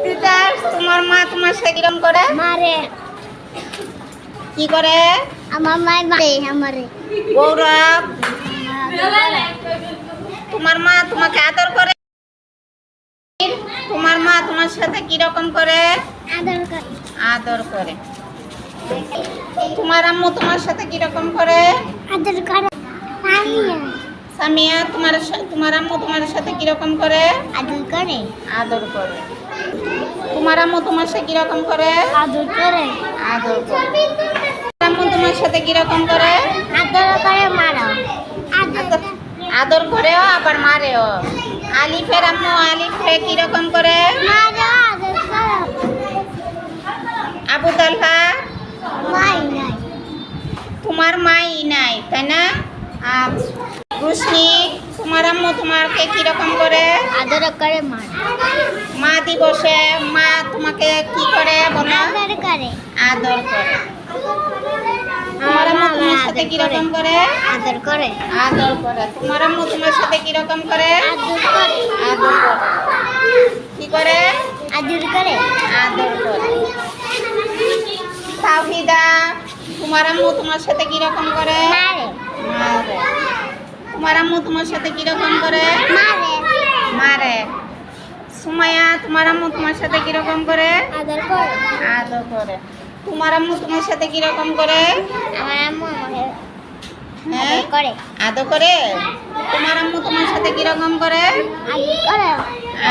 তিতাস, তোমার মা তোমার সাথে কিরকম করে? মারে। কি করে? আমার মা মারে আমারে। গৌরব, তোমার মা তোমাকে আদর করে? তোমার মা তোমার সাথে কিরকম করে? আদর করে। আদর করে। তোমার আম্মু তোমার সাথে কিরকম করে? আদর করে। সামিয়া, তোমার আম্মু তোমার সাথে কিরকম করে? আদর করে। আদর করে। তোমার আম্মু তোমার সাথে কিরকম করে? আদর করে। আদর করে। তোমার আম্মু তোমার সাথে কিরকম করে? আদর করে মারো। আদর আদর করেও আবার মারেও। আলিফের আম্মু আলিফে কিরকম করে? মারো আদর করো। আবু তালহা, মাই নাই। তোমার মাই নাই, তাই না? রুশনি, তোমার আম্মু তোমাকে কিরকম করে? আদর করে মারো। মা দিবসে মা তোমাকে কি করে বলো? আদর করে। আদর করে। তোমার আম্মু তোমার সাথে কিরকম করে? আদর করে। আদর করে। তোমার আম্মু তোমার সাথে কিরকম করে? আদর করে। আদর করে। কি করে? আদর করে। আদর করে। তাওহিদা, তোমার আম্মু তোমার সাথে কিরকম করে? মারে। মারে। তোমার আম্মু তোমার সাথে কিরকম করে? মারে। মারে। সুমাইয়া, তোমার আম্মু তোমার সাথে কিরকম করে? আদর করে। আদর করে। তোমার আম্মু তোমার সাথে কিরকম করে? আমার আম্মু আমাকে হ্যাঁ, আদর করে। আদর করে। তোমার আম্মু তোমার সাথে কিরকম করে? আদর করে।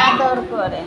আদর করে।